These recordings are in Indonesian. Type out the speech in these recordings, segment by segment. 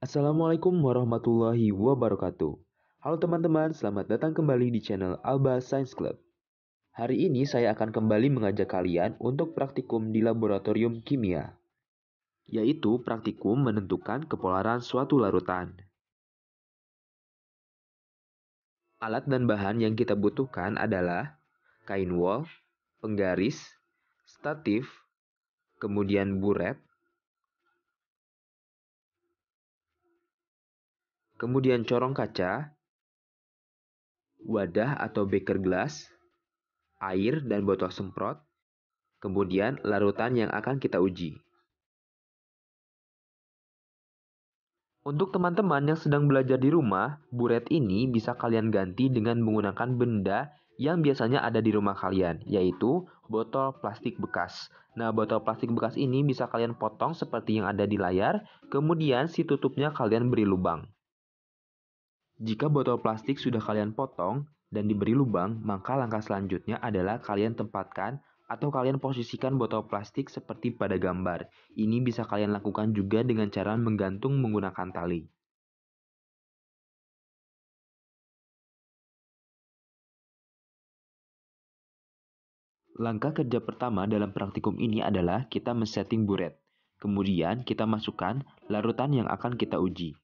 Assalamualaikum warahmatullahi wabarakatuh. Halo teman-teman, selamat datang kembali di channel Alba Science Club. Hari ini saya akan kembali mengajak kalian untuk praktikum di laboratorium kimia, yaitu praktikum menentukan kepolaran suatu larutan. Alat dan bahan yang kita butuhkan adalah kain wol, penggaris, statif, kemudian buret, kemudian corong kaca, wadah atau beker gelas, air dan botol semprot, kemudian larutan yang akan kita uji. Untuk teman-teman yang sedang belajar di rumah, buret ini bisa kalian ganti dengan menggunakan benda yang biasanya ada di rumah kalian, yaitu botol plastik bekas. Nah, botol plastik bekas ini bisa kalian potong seperti yang ada di layar, kemudian si tutupnya kalian beri lubang. Jika botol plastik sudah kalian potong dan diberi lubang, maka langkah selanjutnya adalah kalian tempatkan atau kalian posisikan botol plastik seperti pada gambar. Ini bisa kalian lakukan juga dengan cara menggantung menggunakan tali. Langkah kerja pertama dalam praktikum ini adalah kita men-setting buret. Kemudian kita masukkan larutan yang akan kita uji.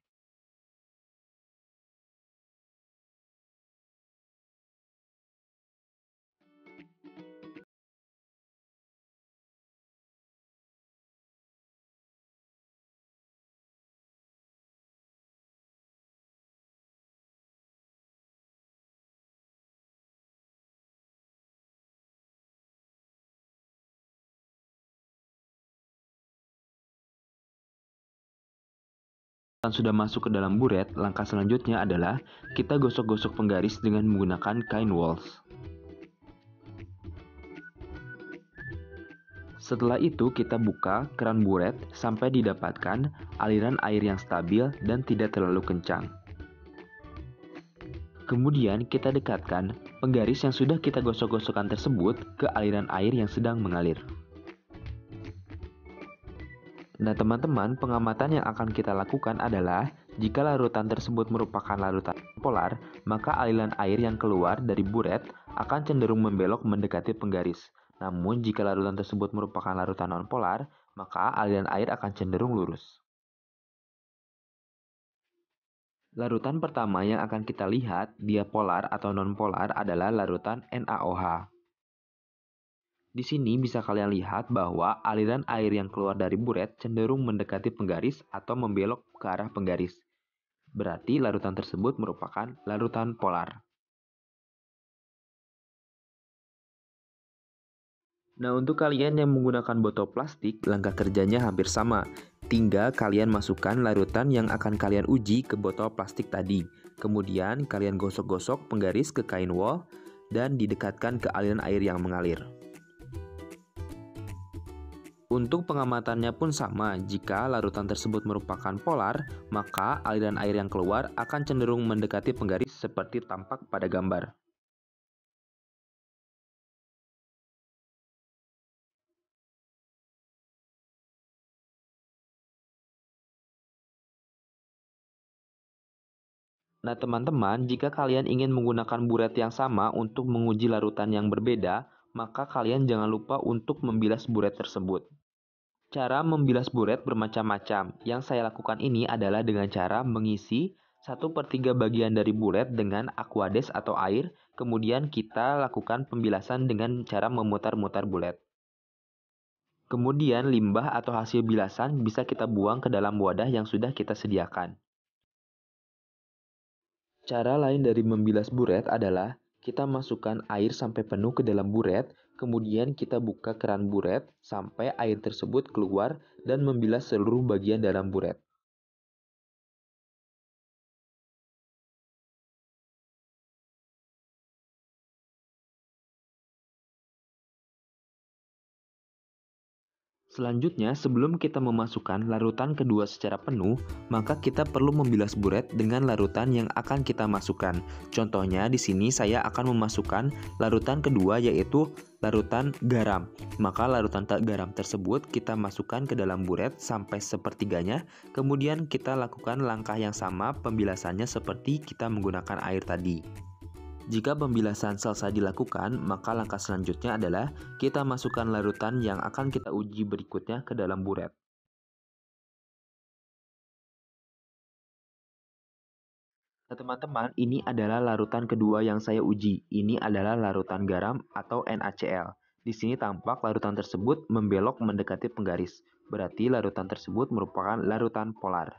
Larutan sudah masuk ke dalam buret, langkah selanjutnya adalah kita gosok-gosok penggaris dengan menggunakan kain walls. Setelah itu kita buka keran buret sampai didapatkan aliran air yang stabil dan tidak terlalu kencang. Kemudian kita dekatkan penggaris yang sudah kita gosok-gosokkan tersebut ke aliran air yang sedang mengalir. Nah teman-teman, pengamatan yang akan kita lakukan adalah jika larutan tersebut merupakan larutan polar, maka aliran air yang keluar dari buret akan cenderung membelok mendekati penggaris. Namun jika larutan tersebut merupakan larutan non-polar, maka aliran air akan cenderung lurus. Larutan pertama yang akan kita lihat, dia polar atau non-polar adalah larutan NaOH. Di sini bisa kalian lihat bahwa aliran air yang keluar dari buret cenderung mendekati penggaris atau membelok ke arah penggaris. Berarti larutan tersebut merupakan larutan polar. Nah, untuk kalian yang menggunakan botol plastik, langkah kerjanya hampir sama. Tinggal kalian masukkan larutan yang akan kalian uji ke botol plastik tadi. Kemudian kalian gosok-gosok penggaris ke kain wol dan didekatkan ke aliran air yang mengalir. Untuk pengamatannya pun sama, jika larutan tersebut merupakan polar, maka aliran air yang keluar akan cenderung mendekati penggaris seperti tampak pada gambar. Nah teman-teman, jika kalian ingin menggunakan buret yang sama untuk menguji larutan yang berbeda, maka kalian jangan lupa untuk membilas buret tersebut. Cara membilas buret bermacam-macam. Yang saya lakukan ini adalah dengan cara mengisi 1/3 bagian dari buret dengan aquades atau air, kemudian kita lakukan pembilasan dengan cara memutar-mutar bulet. Kemudian limbah atau hasil bilasan bisa kita buang ke dalam wadah yang sudah kita sediakan. Cara lain dari membilas buret adalah kita masukkan air sampai penuh ke dalam buret, kemudian kita buka keran buret sampai air tersebut keluar dan membilas seluruh bagian dalam buret. Selanjutnya, sebelum kita memasukkan larutan kedua secara penuh, maka kita perlu membilas buret dengan larutan yang akan kita masukkan. Contohnya di sini saya akan memasukkan larutan kedua yaitu larutan garam. Maka larutan garam tersebut kita masukkan ke dalam buret sampai sepertiganya, kemudian kita lakukan langkah yang sama pembilasannya seperti kita menggunakan air tadi. Jika pembilasan selesai dilakukan, maka langkah selanjutnya adalah kita masukkan larutan yang akan kita uji berikutnya ke dalam buret. Nah, teman-teman, ini adalah larutan kedua yang saya uji. Ini adalah larutan garam atau NaCl. Di sini tampak larutan tersebut membelok mendekati penggaris. Berarti larutan tersebut merupakan larutan polar.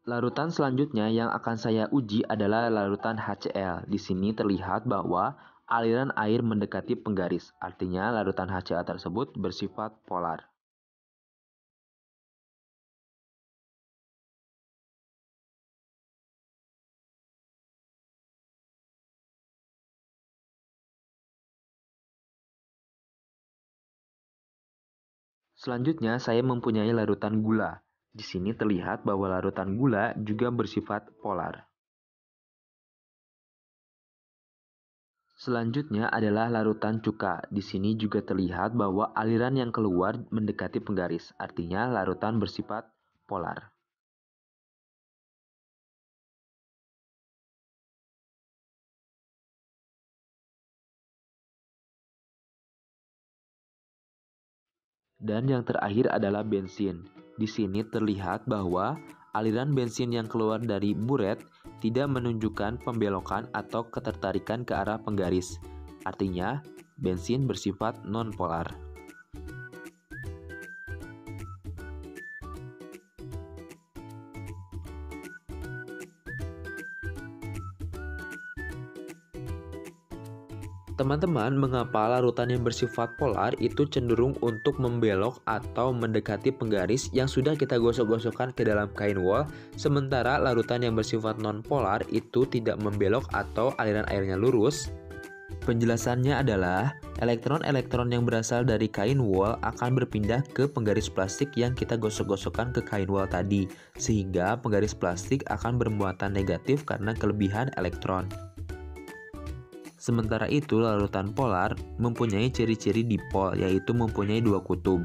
Larutan selanjutnya yang akan saya uji adalah larutan HCl. Di sini terlihat bahwa aliran air mendekati penggaris, artinya larutan HCl tersebut bersifat polar. Selanjutnya, saya mempunyai larutan gula. Di sini terlihat bahwa larutan gula juga bersifat polar. Selanjutnya adalah larutan cuka. Di sini juga terlihat bahwa aliran yang keluar mendekati penggaris, artinya larutan bersifat polar. Dan yang terakhir adalah bensin. Di sini terlihat bahwa aliran bensin yang keluar dari buret tidak menunjukkan pembelokan atau ketertarikan ke arah penggaris. Artinya, bensin bersifat non-polar. Teman-teman, mengapa larutan yang bersifat polar itu cenderung untuk membelok atau mendekati penggaris yang sudah kita gosok-gosokkan ke dalam kain wol, sementara larutan yang bersifat non-polar itu tidak membelok atau aliran airnya lurus? Penjelasannya adalah, elektron-elektron yang berasal dari kain wol akan berpindah ke penggaris plastik yang kita gosok-gosokkan ke kain wol tadi, sehingga penggaris plastik akan bermuatan negatif karena kelebihan elektron. Sementara itu, larutan polar mempunyai ciri-ciri dipol, yaitu mempunyai dua kutub.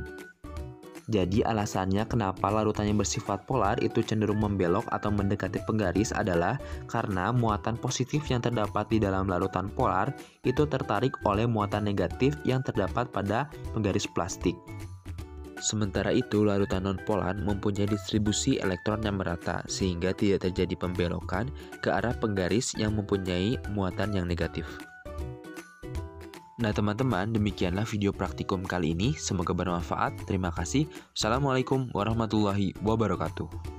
Jadi alasannya kenapa larutan yang bersifat polar itu cenderung membelok atau mendekati penggaris adalah karena muatan positif yang terdapat di dalam larutan polar itu tertarik oleh muatan negatif yang terdapat pada penggaris plastik. Sementara itu, larutan non-polar mempunyai distribusi elektron yang merata, sehingga tidak terjadi pembelokan ke arah penggaris yang mempunyai muatan yang negatif. Nah teman-teman, demikianlah video praktikum kali ini. Semoga bermanfaat. Terima kasih. Assalamualaikum warahmatullahi wabarakatuh.